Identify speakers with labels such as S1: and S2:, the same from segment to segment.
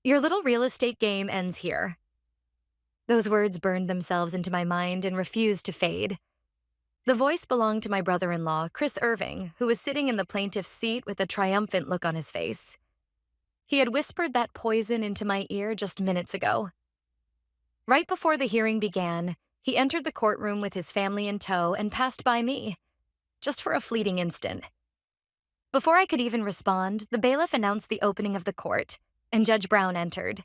S1: Your little real estate game ends here. Those words burned themselves into my mind and refused to fade. The voice belonged to my brother in law, Chris Irving, who was sitting in the plaintiff's seat with a triumphant look on his face. He had whispered that poison into my ear just minutes ago. Right before the hearing began, he entered the courtroom with his family in tow and passed by me, just for a fleeting instant. Before I could even respond, the bailiff announced the opening of the court, and Judge Brown entered.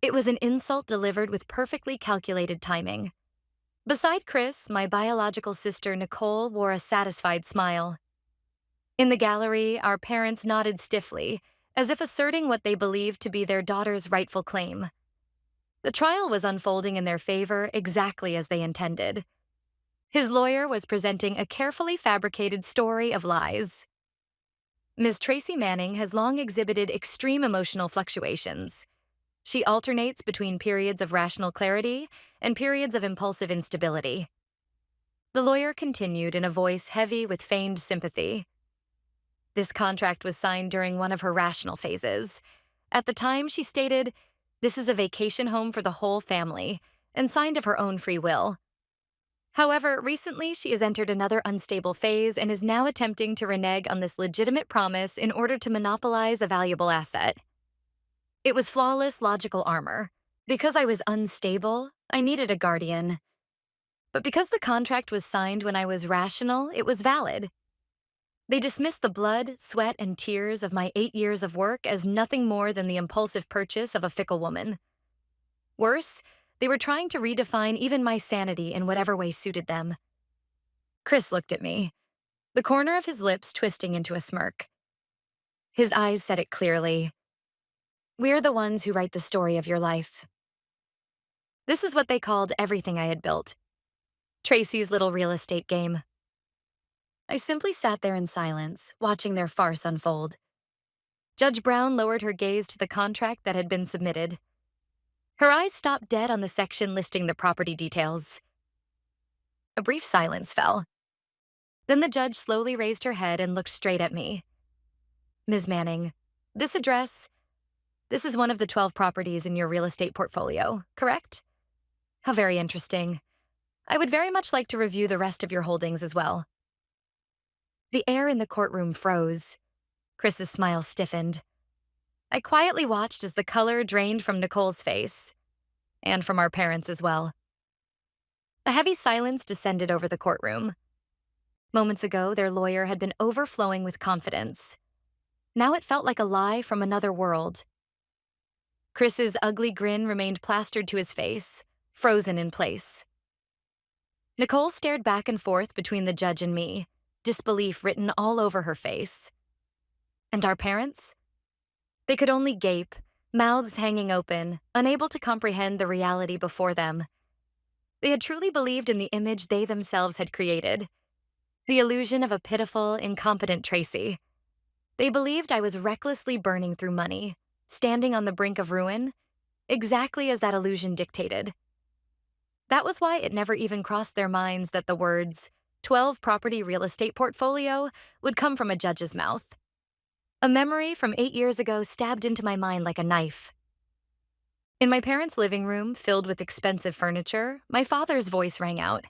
S1: It was an insult delivered with perfectly calculated timing. Beside Chris, my biological sister Nicole wore a satisfied smile. In the gallery, our parents nodded stiffly, as if asserting what they believed to be their daughter's rightful claim. The trial was unfolding in their favor exactly as they intended. His lawyer was presenting a carefully fabricated story of lies. Ms. Tracy Manning has long exhibited extreme emotional fluctuations. She alternates between periods of rational clarity and periods of impulsive instability. The lawyer continued in a voice heavy with feigned sympathy. This contract was signed during one of her rational phases. At the time, she stated, "This is a vacation home for the whole family," and signed of her own free will. However, recently she has entered another unstable phase and is now attempting to renege on this legitimate promise in order to monopolize a valuable asset. It was flawless logical armor. Because I was unstable, I needed a guardian. But because the contract was signed when I was rational, it was valid. They dismissed the blood, sweat, and tears of my 8 years of work as nothing more than the impulsive purchase of a fickle woman. Worse, they were trying to redefine even my sanity in whatever way suited them. Chris looked at me, the corner of his lips twisting into a smirk. His eyes said it clearly. "We're the ones who write the story of your life." This is what they called everything I had built. Tracy's little real estate game. I simply sat there in silence, watching their farce unfold. Judge Brown lowered her gaze to the contract that had been submitted. Her eyes stopped dead on the section listing the property details. A brief silence fell. Then the judge slowly raised her head and looked straight at me. "Ms. Manning, this address, this is one of the 12 properties in your real estate portfolio, correct? How very interesting. I would very much like to review the rest of your holdings as well." The air in the courtroom froze. Chris's smile stiffened. I quietly watched as the color drained from Nicole's face, and from our parents as well. A heavy silence descended over the courtroom. Moments ago, their lawyer had been overflowing with confidence. Now it felt like a lie from another world. Chris's ugly grin remained plastered to his face, frozen in place. Nicole stared back and forth between the judge and me, disbelief written all over her face. And our parents? They could only gape, mouths hanging open, unable to comprehend the reality before them. They had truly believed in the image they themselves had created, the illusion of a pitiful, incompetent Tracy. They believed I was recklessly burning through money, standing on the brink of ruin, exactly as that illusion dictated. That was why it never even crossed their minds that the words, 12 property real estate portfolio, would come from a judge's mouth. A memory from 8 years ago stabbed into my mind like a knife. In my parents' living room, filled with expensive furniture, my father's voice rang out.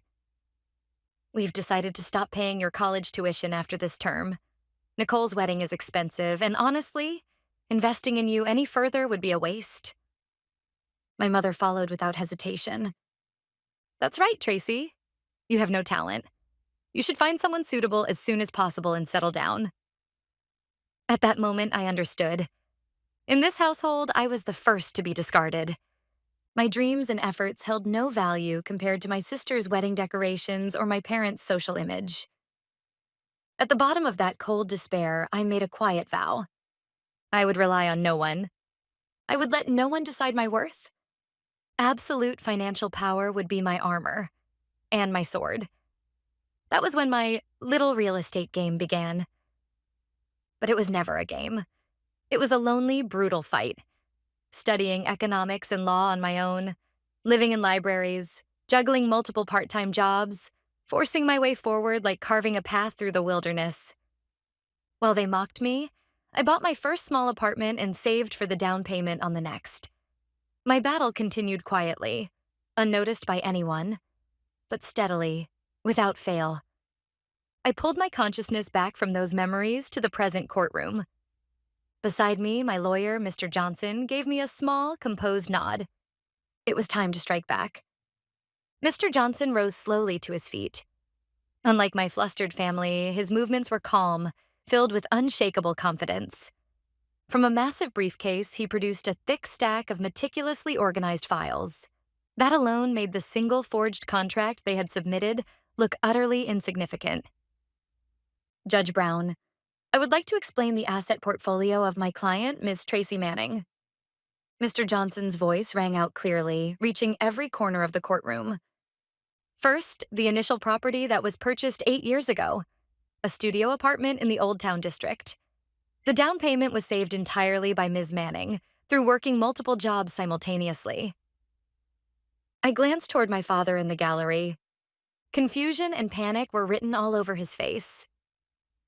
S1: "We've decided to stop paying your college tuition after this term. Nicole's wedding is expensive, and honestly, investing in you any further would be a waste." My mother followed without hesitation. "That's right, Tracy. You have no talent. You should find someone suitable as soon as possible and settle down." At that moment, I understood. In this household, I was the first to be discarded. My dreams and efforts held no value compared to my sister's wedding decorations or my parents' social image. At the bottom of that cold despair, I made a quiet vow. I would rely on no one. I would let no one decide my worth. Absolute financial power would be my armor and my sword. That was when my little real estate game began. But it was never a game. It was a lonely, brutal fight. Studying economics and law on my own, living in libraries, juggling multiple part-time jobs, forcing my way forward like carving a path through the wilderness. While they mocked me, I bought my first small apartment and saved for the down payment on the next. My battle continued quietly, unnoticed by anyone, but steadily, without fail. I pulled my consciousness back from those memories to the present courtroom. Beside me, my lawyer, Mr. Johnson, gave me a small, composed nod. It was time to strike back. Mr. Johnson rose slowly to his feet. Unlike my flustered family, his movements were calm, filled with unshakable confidence. From a massive briefcase, he produced a thick stack of meticulously organized files. That alone made the single forged contract they had submitted look utterly insignificant. Judge Brown, I would like to explain the asset portfolio of my client, Ms. Tracy Manning. Mr. Johnson's voice rang out clearly, reaching every corner of the courtroom. First, the initial property that was purchased 8 years ago, a studio apartment in the Old Town district. The down payment was saved entirely by Ms. Manning through working multiple jobs simultaneously. I glanced toward my father in the gallery. Confusion and panic were written all over his face.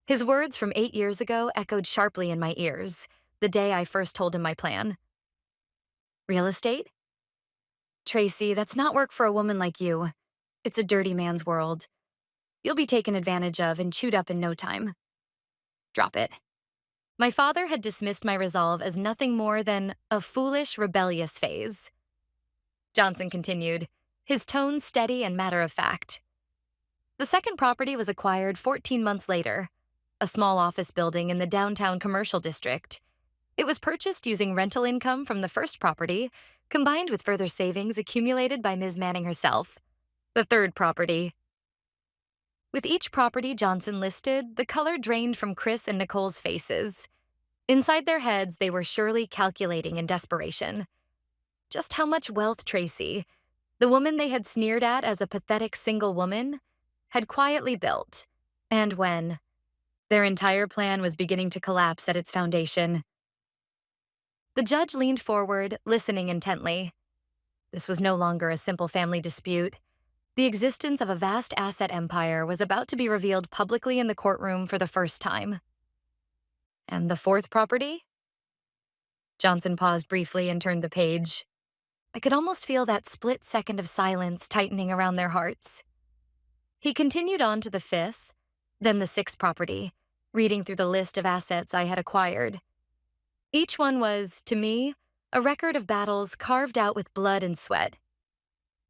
S1: His words from 8 years ago echoed sharply in my ears, the day I first told him my plan. Real estate? Tracy, that's not work for a woman like you. It's a dirty man's world. You'll be taken advantage of and chewed up in no time. Drop it. My father had dismissed my resolve as nothing more than a foolish, rebellious phase. Johnson continued, his tone steady and matter-of-fact. The second property was acquired 14 months later, a small office building in the downtown commercial district. It was purchased using rental income from the first property, combined with further savings accumulated by Ms. Manning herself. The third property. With each property Johnson listed, the color drained from Chris and Nicole's faces. Inside their heads, they were surely calculating in desperation. Just how much wealth Tracy, the woman they had sneered at as a pathetic single woman, had quietly built, and when their entire plan was beginning to collapse at its foundation. The judge leaned forward, listening intently. This was no longer a simple family dispute. The existence of a vast asset empire was about to be revealed publicly in the courtroom for the first time. And the fourth property? Johnson paused briefly and turned the page. I could almost feel that split second of silence tightening around their hearts. He continued on to the fifth, then the sixth property, reading through the list of assets I had acquired. Each one was, to me, a record of battles carved out with blood and sweat.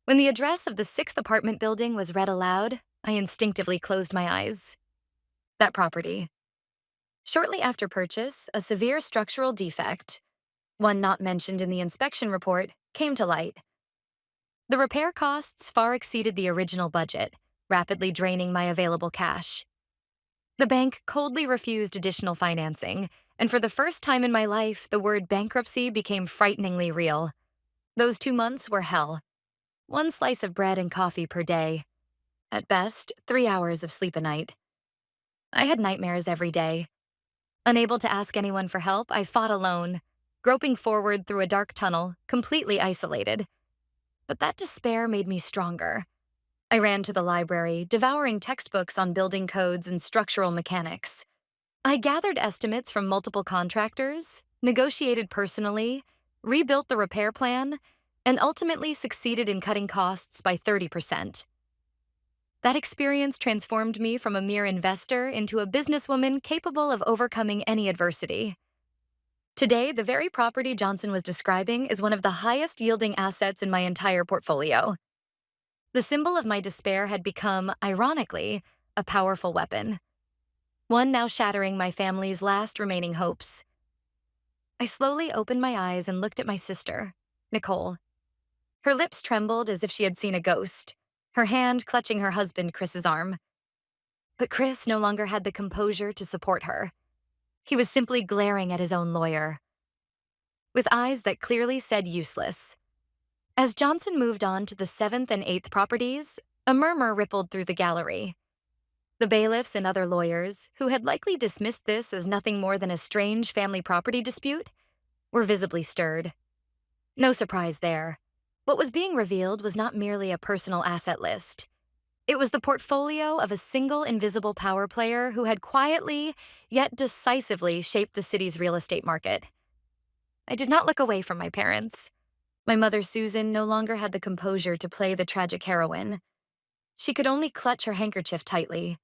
S1: When the address of the sixth apartment building was read aloud, I instinctively closed my eyes. That property. Shortly after purchase, a severe structural defect, one not mentioned in the inspection report, came to light. The repair costs far exceeded the original budget, rapidly draining my available cash. The bank coldly refused additional financing, and for the first time in my life, the word bankruptcy became frighteningly real. Those 2 months were hell. 1 slice of bread and coffee per day. At best, 3 hours of sleep a night. I had nightmares every day. Unable to ask anyone for help, I fought alone, groping forward through a dark tunnel, completely isolated. But that despair made me stronger. I ran to the library, devouring textbooks on building codes and structural mechanics. I gathered estimates from multiple contractors, negotiated personally, rebuilt the repair plan, and ultimately succeeded in cutting costs by 30%. That experience transformed me from a mere investor into a businesswoman capable of overcoming any adversity. Today, the very property Johnson was describing is one of the highest-yielding assets in my entire portfolio. The symbol of my despair had become, ironically, a powerful weapon. One now shattering my family's last remaining hopes. I slowly opened my eyes and looked at my sister, Nicole. Her lips trembled as if she had seen a ghost, her hand clutching her husband, Chris's arm. But Chris no longer had the composure to support her. He was simply glaring at his own lawyer, with eyes that clearly said useless. As Johnson moved on to the 7th and 8th properties, a murmur rippled through the gallery. The bailiffs and other lawyers, who had likely dismissed this as nothing more than a strange family property dispute, were visibly stirred. No surprise there. What was being revealed was not merely a personal asset list. It was the portfolio of a single invisible power player who had quietly, yet decisively shaped the city's real estate market. I did not look away from my parents. My mother, Susan, no longer had the composure to play the tragic heroine. She could only clutch her handkerchief tightly.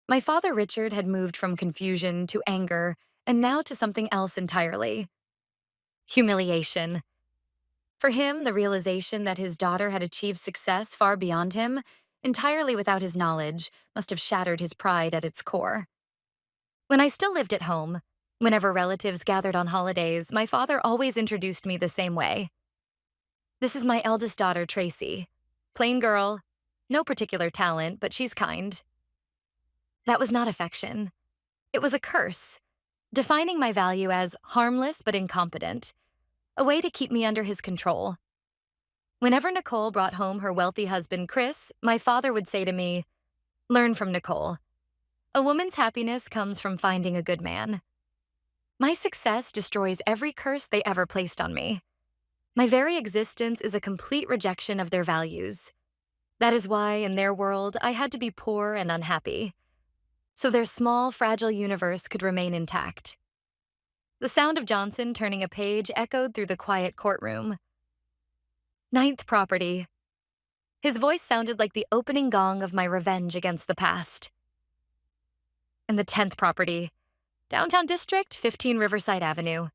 S1: My father, Richard, had moved from confusion to anger, and now to something else entirely: humiliation. For him, the realization that his daughter had achieved success far beyond him, entirely without his knowledge, must have shattered his pride at its core. When I still lived at home, whenever relatives gathered on holidays, my father always introduced me the same way. "This is my eldest daughter, Tracy. Plain girl, no particular talent, but she's kind." That was not affection. It was a curse, defining my value as harmless but incompetent, a way to keep me under his control. Whenever Nicole brought home her wealthy husband, Chris, my father would say to me, "Learn from Nicole. A woman's happiness comes from finding a good man." My success destroys every curse they ever placed on me. My very existence is a complete rejection of their values. That is why, in their world, I had to be poor and unhappy, so their small, fragile universe could remain intact. The sound of Johnson turning a page echoed through the quiet courtroom. "Ninth property." His voice sounded like the opening gong of my revenge against the past. "And the 10th property. Downtown District, 15 Riverside Avenue.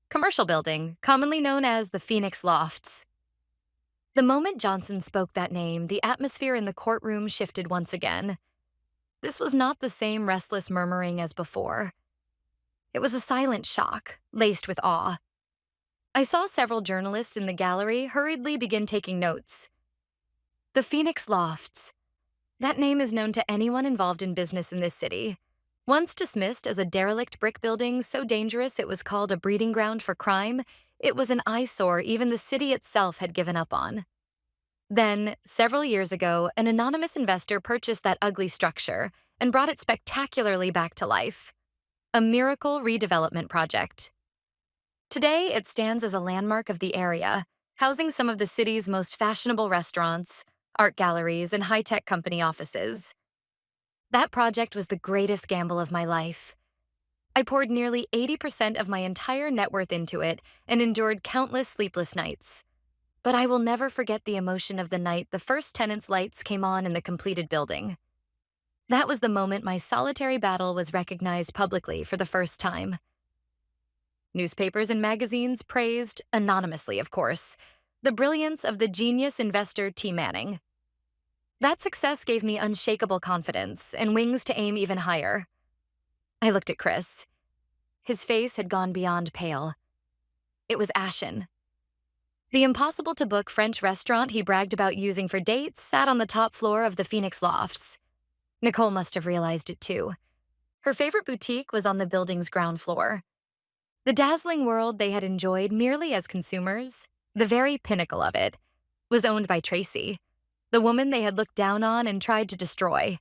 S1: Commercial building, commonly known as the Phoenix Lofts." The moment Johnson spoke that name, the atmosphere in the courtroom shifted once again. This was not the same restless murmuring as before. It was a silent shock, laced with awe. I saw several journalists in the gallery hurriedly begin taking notes. The Phoenix Lofts. That name is known to anyone involved in business in this city. Once dismissed as a derelict brick building so dangerous it was called a breeding ground for crime, it was an eyesore even the city itself had given up on. Then, several years ago, an anonymous investor purchased that ugly structure and brought it spectacularly back to life. A miracle redevelopment project. Today, it stands as a landmark of the area, housing some of the city's most fashionable restaurants, art galleries, and high-tech company offices. That project was the greatest gamble of my life. I poured nearly 80% of my entire net worth into it and endured countless sleepless nights. But I will never forget the emotion of the night the first tenant's lights came on in the completed building. That was the moment my solitary battle was recognized publicly for the first time. Newspapers and magazines praised, anonymously of course, the brilliance of the genius investor T. Manning. That success gave me unshakable confidence and wings to aim even higher. I looked at Chris. His face had gone beyond pale. It was ashen. The impossible-to-book French restaurant he bragged about using for dates sat on the top floor of the Phoenix Lofts. Nicole must have realized it too. Her favorite boutique was on the building's ground floor. The dazzling world they had enjoyed merely as consumers, the very pinnacle of it, was owned by Tracy, the woman they had looked down on and tried to destroy.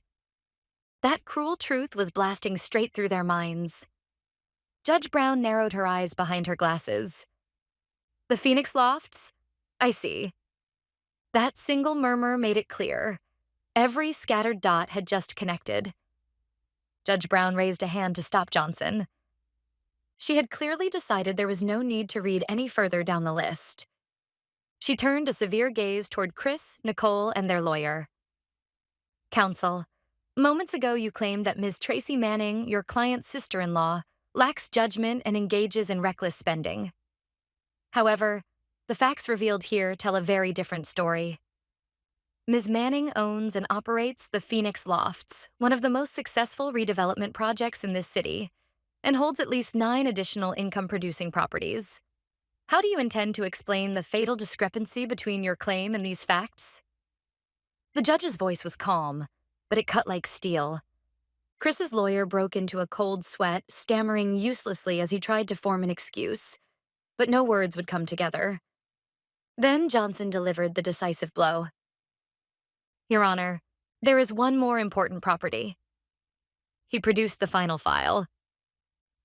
S1: That cruel truth was blasting straight through their minds. Judge Brown narrowed her eyes behind her glasses. "The Phoenix Lofts? I see." That single murmur made it clear. Every scattered dot had just connected. Judge Brown raised a hand to stop Johnson. She had clearly decided there was no need to read any further down the list. She turned a severe gaze toward Chris, Nicole, and their lawyer. "Counsel, moments ago you claimed that Ms. Tracy Manning, your client's sister-in-law, lacks judgment and engages in reckless spending. However, the facts revealed here tell a very different story. Ms. Manning owns and operates the Phoenix Lofts, one of the most successful redevelopment projects in this city, and holds at least 9 additional income-producing properties. How do you intend to explain the fatal discrepancy between your claim and these facts?" The judge's voice was calm, but it cut like steel. Chris's lawyer broke into a cold sweat, stammering uselessly as he tried to form an excuse, but no words would come together. Then Johnson delivered the decisive blow. "Your Honor, there is one more important property." He produced the final file.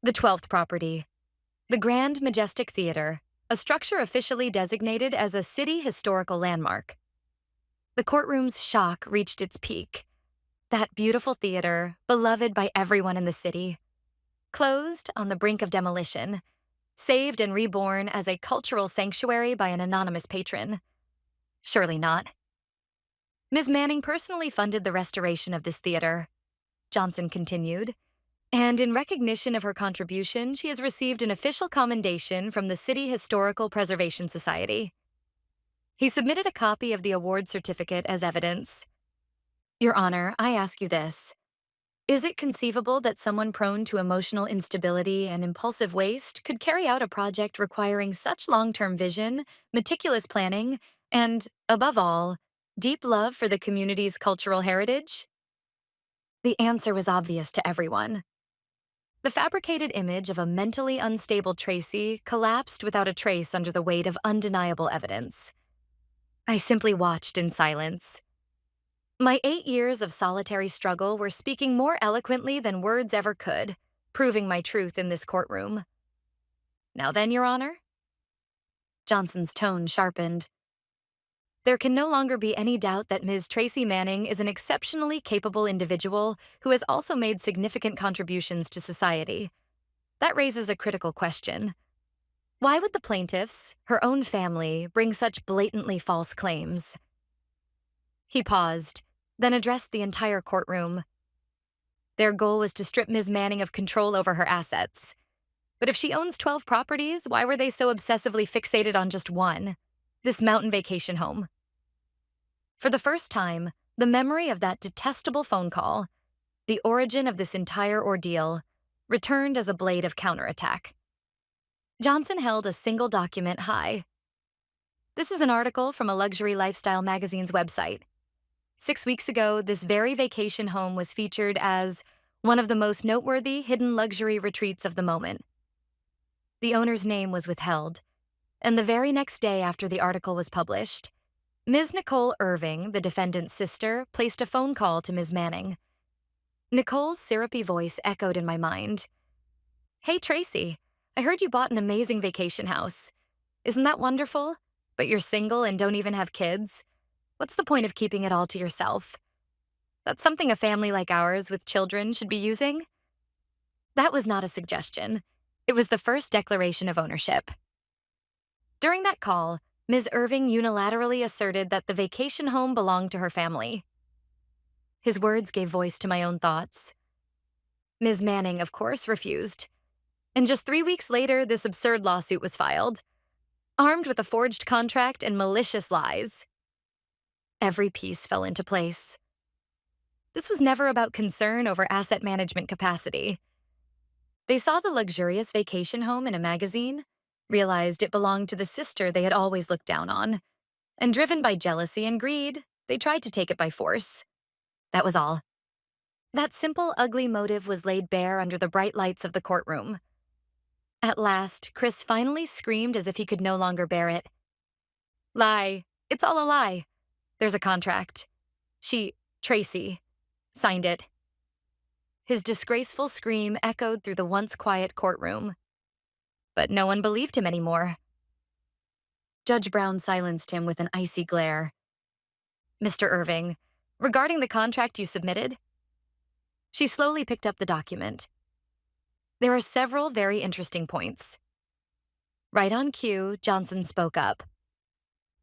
S1: "The 12th property, the Grand Majestic Theater, a structure officially designated as a city historical landmark." The courtroom's shock reached its peak. That beautiful theater, beloved by everyone in the city, closed on the brink of demolition, saved and reborn as a cultural sanctuary by an anonymous patron. Surely not. Ms. Manning personally funded the restoration of this theater, Johnson continued, and in recognition of her contribution, she has received an official commendation from the City Historical Preservation Society. He submitted a copy of the award certificate as evidence. Your Honor, I ask you this. Is it conceivable that someone prone to emotional instability and impulsive waste could carry out a project requiring such long-term vision, meticulous planning, and, above all, deep love for the community's cultural heritage? The answer was obvious to everyone. The fabricated image of a mentally unstable Tracy collapsed without a trace under the weight of undeniable evidence. I simply watched in silence. My 8 years of solitary struggle were speaking more eloquently than words ever could, proving my truth in this courtroom. Now then, Your Honor? Johnson's tone sharpened. There can no longer be any doubt that Ms. Tracy Manning is an exceptionally capable individual who has also made significant contributions to society. That raises a critical question. Why would the plaintiffs, her own family, bring such blatantly false claims? He paused, then addressed the entire courtroom. Their goal was to strip Ms. Manning of control over her assets. But if she owns 12 properties, why were they so obsessively fixated on just one? This mountain vacation home. For the first time, the memory of that detestable phone call, the origin of this entire ordeal, returned as a blade of counterattack. Johnson held a single document high. This is an article from a luxury lifestyle magazine's website. 6 weeks ago, this very vacation home was featured as one of the most noteworthy hidden luxury retreats of the moment. The owner's name was withheld, and the very next day after the article was published, Ms. Nicole Irving, the defendant's sister, placed a phone call to Ms. Manning. Nicole's syrupy voice echoed in my mind. Hey, Tracy, I heard you bought an amazing vacation house. Isn't that wonderful? But you're single and don't even have kids? What's the point of keeping it all to yourself? That's something a family like ours with children should be using? That was not a suggestion. It was the first declaration of ownership. During that call, Ms. Irving unilaterally asserted that the vacation home belonged to her family. His words gave voice to my own thoughts. Ms. Manning, of course, refused. And just 3 weeks later, this absurd lawsuit was filed, armed with a forged contract and malicious lies. Every piece fell into place. This was never about concern over asset management capacity. They saw the luxurious vacation home in a magazine, realized it belonged to the sister they had always looked down on, and driven by jealousy and greed, they tried to take it by force. That was all. That simple, ugly motive was laid bare under the bright lights of the courtroom. At last, Chris finally screamed as if he could no longer bear it. Lie. It's all a lie. There's a contract. Tracy, signed it. His disgraceful scream echoed through the once quiet courtroom. But no one believed him anymore. Judge Brown silenced him with an icy glare. Mr. Irving, regarding the contract you submitted? She slowly picked up the document. There are several very interesting points. Right on cue, Johnson spoke up.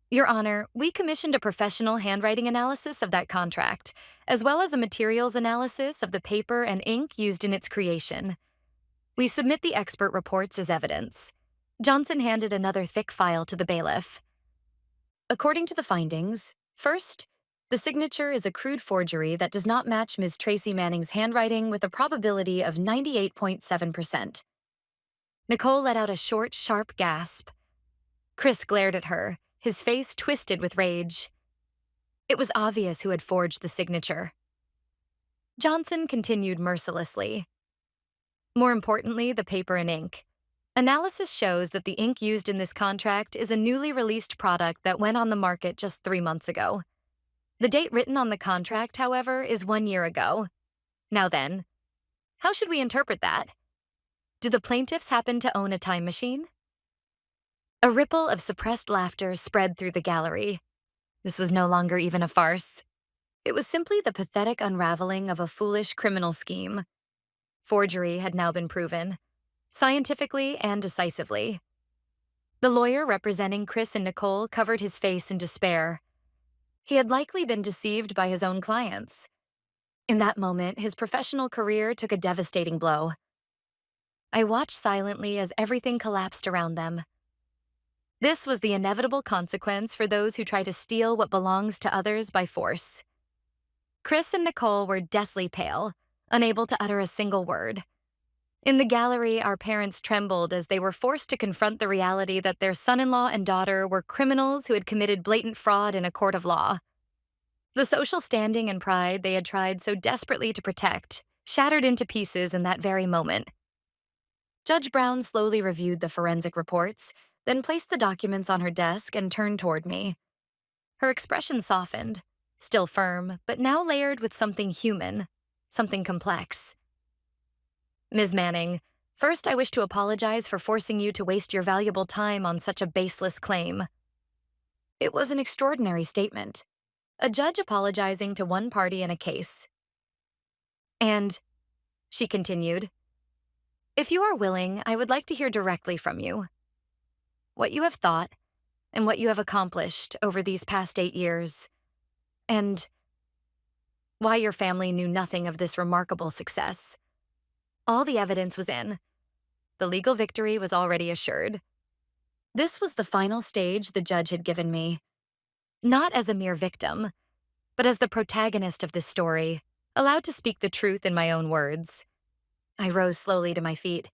S1: Your Honor, we commissioned a professional handwriting analysis of that contract, as well as a materials analysis of the paper and ink used in its creation. We submit the expert reports as evidence. Johnson handed another thick file to the bailiff. According to the findings, first, the signature is a crude forgery that does not match Ms. Tracy Manning's handwriting with a probability of 98.7%. Nicole let out a short, sharp gasp. Chris glared at her, his face twisted with rage. It was obvious who had forged the signature. Johnson continued mercilessly. More importantly, the paper and ink. Analysis shows that the ink used in this contract is a newly released product that went on the market just 3 months ago. The date written on the contract, however, is 1 year ago. Now then, how should we interpret that? Do the plaintiffs happen to own a time machine? A ripple of suppressed laughter spread through the gallery. This was no longer even a farce. It was simply the pathetic unraveling of a foolish criminal scheme. Forgery had now been proven, scientifically and decisively. The lawyer representing Chris and Nicole covered his face in despair. He had likely been deceived by his own clients. In that moment, his professional career took a devastating blow. I watched silently as everything collapsed around them. This was the inevitable consequence for those who try to steal what belongs to others by force. Chris and Nicole were deathly pale, unable to utter a single word. In the gallery, our parents trembled as they were forced to confront the reality that their son-in-law and daughter were criminals who had committed blatant fraud in a court of law. The social standing and pride they had tried so desperately to protect shattered into pieces in that very moment. Judge Brown slowly reviewed the forensic reports, then placed the documents on her desk and turned toward me. Her expression softened, still firm, but now layered with something human, something complex. Ms. Manning, first I wish to apologize for forcing you to waste your valuable time on such a baseless claim. It was an extraordinary statement. A judge apologizing to one party in a case. And, she continued, if you are willing, I would like to hear directly from you. What you have thought, and what you have accomplished over these past 8 years, and why your family knew nothing of this remarkable success. All the evidence was in. The legal victory was already assured. This was the final stage the judge had given me. Not as a mere victim, but as the protagonist of this story, allowed to speak the truth in my own words. I rose slowly to my feet.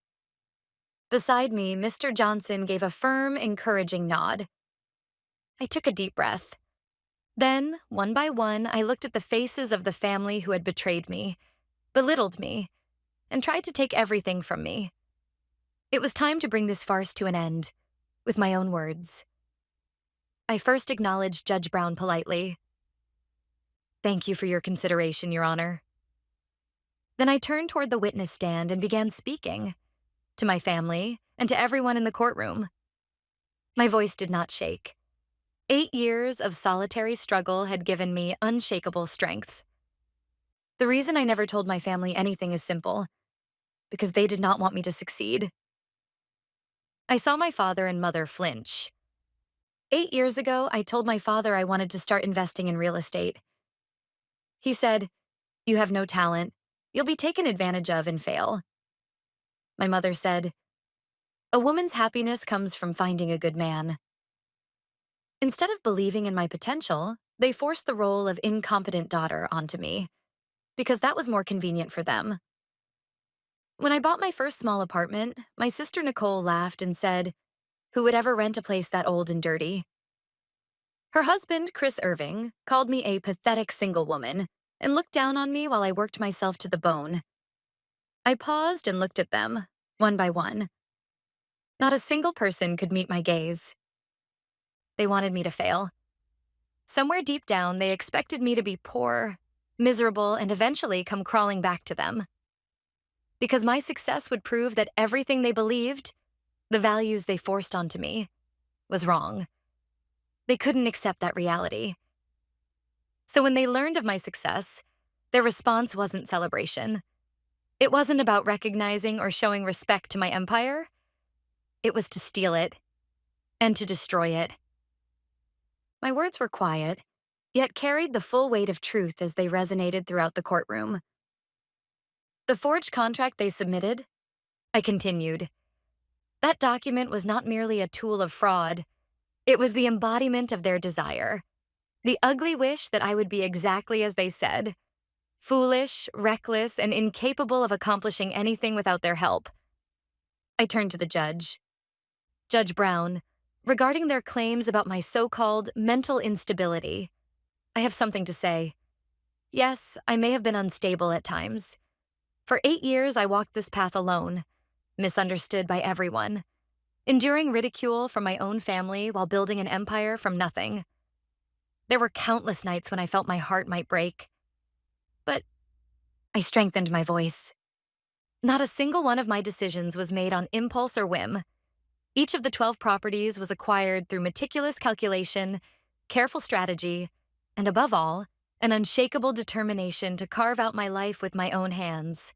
S1: Beside me, Mr. Johnson gave a firm, encouraging nod. I took a deep breath. Then, one by one, I looked at the faces of the family who had betrayed me, belittled me, and tried to take everything from me. It was time to bring this farce to an end, with my own words. I first acknowledged Judge Brown politely. Thank you for your consideration, Your Honor. Then I turned toward the witness stand and began speaking, to my family and to everyone in the courtroom. My voice did not shake. 8 years of solitary struggle had given me unshakable strength. The reason I never told my family anything is simple, because they did not want me to succeed. I saw my father and mother flinch. 8 years ago, I told my father I wanted to start investing in real estate. He said, "You have no talent. You'll be taken advantage of and fail." My mother said, "A woman's happiness comes from finding a good man." Instead of believing in my potential, they forced the role of incompetent daughter onto me, because that was more convenient for them. When I bought my first small apartment, my sister Nicole laughed and said, "Who would ever rent a place that old and dirty?" Her husband, Chris Irving, called me a pathetic single woman and looked down on me while I worked myself to the bone. I paused and looked at them, one by one. Not a single person could meet my gaze. They wanted me to fail. Somewhere deep down, they expected me to be poor, miserable, and eventually come crawling back to them. Because my success would prove that everything they believed, the values they forced onto me, was wrong. They couldn't accept that reality. So when they learned of my success, their response wasn't celebration. It wasn't about recognizing or showing respect to my empire. It was to steal it and to destroy it. My words were quiet, yet carried the full weight of truth as they resonated throughout the courtroom. The forged contract they submitted, I continued. That document was not merely a tool of fraud. It was the embodiment of their desire. The ugly wish that I would be exactly as they said, foolish, reckless, and incapable of accomplishing anything without their help. I turned to the judge. Judge Brown, regarding their claims about my so-called mental instability, I have something to say. Yes, I may have been unstable at times. For 8 years, I walked this path alone, misunderstood by everyone, enduring ridicule from my own family while building an empire from nothing. There were countless nights when I felt my heart might break. But I strengthened my voice. Not a single one of my decisions was made on impulse or whim. Each of the 12 properties was acquired through meticulous calculation, careful strategy, and above all, an unshakable determination to carve out my life with my own hands.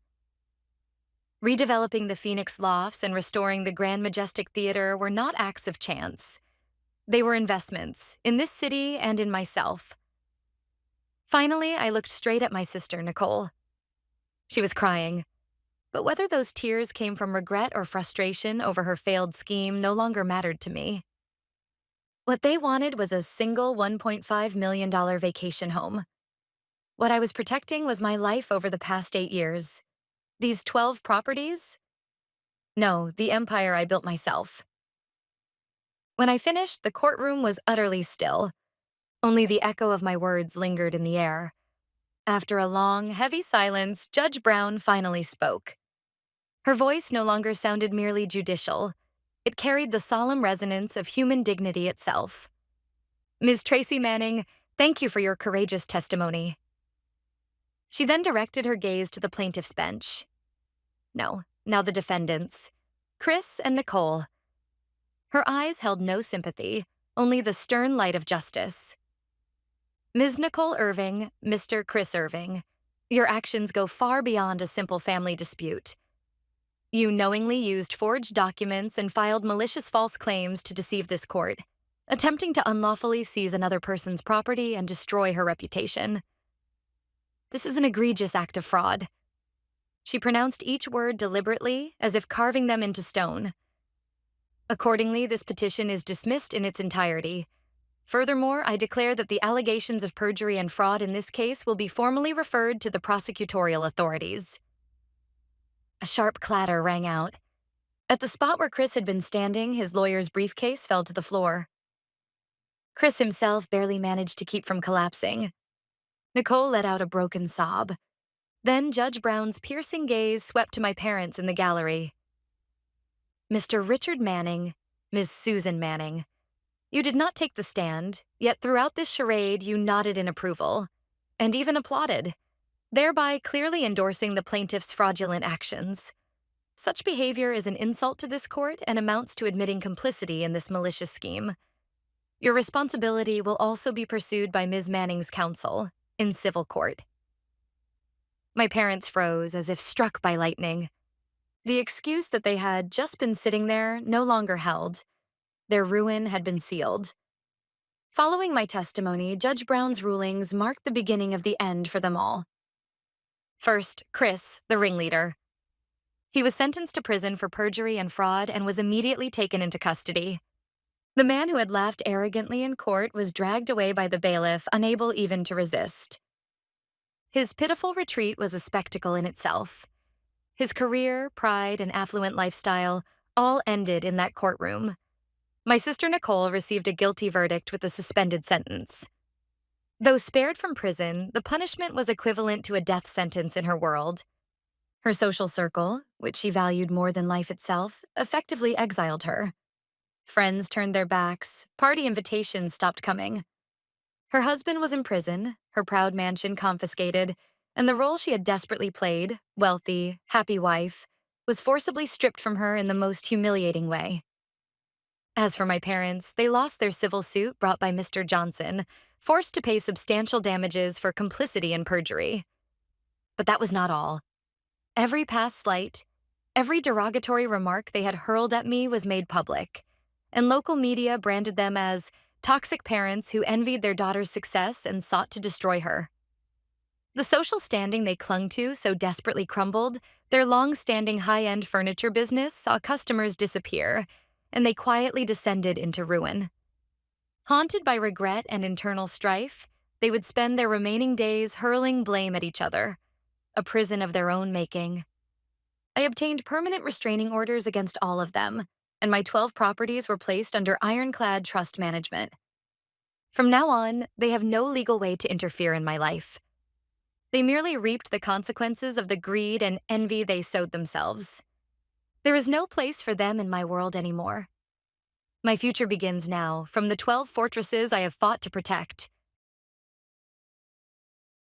S1: Redeveloping the Phoenix Lofts and restoring the Grand Majestic Theater were not acts of chance. They were investments, in this city and in myself. Finally, I looked straight at my sister, Nicole. She was crying, but whether those tears came from regret or frustration over her failed scheme no longer mattered to me. What they wanted was a single $1.5 million vacation home. What I was protecting was my life over the past 8 years. These 12 properties? No, the empire I built myself. When I finished, the courtroom was utterly still. Only the echo of my words lingered in the air. After a long, heavy silence, Judge Brown finally spoke. Her voice no longer sounded merely judicial. It carried the solemn resonance of human dignity itself. Ms. Tracy Manning, thank you for your courageous testimony. She then directed her gaze to the plaintiff's bench. No, now the defendants, Chris and Nicole. Her eyes held no sympathy, only the stern light of justice. Ms. Nicole Irving, Mr. Chris Irving, your actions go far beyond a simple family dispute. You knowingly used forged documents and filed malicious false claims to deceive this court, attempting to unlawfully seize another person's property and destroy her reputation. This is an egregious act of fraud. She pronounced each word deliberately, as if carving them into stone. Accordingly, this petition is dismissed in its entirety. Furthermore, I declare that the allegations of perjury and fraud in this case will be formally referred to the prosecutorial authorities. A sharp clatter rang out. At the spot where Chris had been standing, his lawyer's briefcase fell to the floor. Chris himself barely managed to keep from collapsing. Nicole let out a broken sob. Then Judge Brown's piercing gaze swept to my parents in the gallery. Mr. Richard Manning, Ms. Susan Manning, you did not take the stand, yet throughout this charade you nodded in approval, and even applauded, thereby clearly endorsing the plaintiff's fraudulent actions. Such behavior is an insult to this court and amounts to admitting complicity in this malicious scheme. Your responsibility will also be pursued by Ms. Manning's counsel in civil court. My parents froze as if struck by lightning. The excuse that they had just been sitting there no longer held. Their ruin had been sealed. Following my testimony, Judge Brown's rulings marked the beginning of the end for them all. First, Chris, the ringleader. He was sentenced to prison for perjury and fraud and was immediately taken into custody. The man who had laughed arrogantly in court was dragged away by the bailiff, unable even to resist. His pitiful retreat was a spectacle in itself. His career, pride, and affluent lifestyle all ended in that courtroom. My sister Nicole received a guilty verdict with a suspended sentence. Though spared from prison, the punishment was equivalent to a death sentence in her world. Her social circle, which she valued more than life itself, effectively exiled her. Friends turned their backs, party invitations stopped coming. Her husband was in prison, her proud mansion confiscated, and the role she had desperately played, wealthy, happy wife, was forcibly stripped from her in the most humiliating way. As for my parents, they lost their civil suit brought by Mr. Johnson, forced to pay substantial damages for complicity in perjury. But that was not all. Every past slight, every derogatory remark they had hurled at me was made public, and local media branded them as toxic parents who envied their daughter's success and sought to destroy her. The social standing they clung to so desperately crumbled, their long-standing high-end furniture business saw customers disappear, and they quietly descended into ruin. Haunted by regret and internal strife, they would spend their remaining days hurling blame at each other, a prison of their own making. I obtained permanent restraining orders against all of them, and my 12 properties were placed under ironclad trust management. From now on, they have no legal way to interfere in my life. They merely reaped the consequences of the greed and envy they sowed themselves. There is no place for them in my world anymore. My future begins now, from the 12 fortresses I have fought to protect.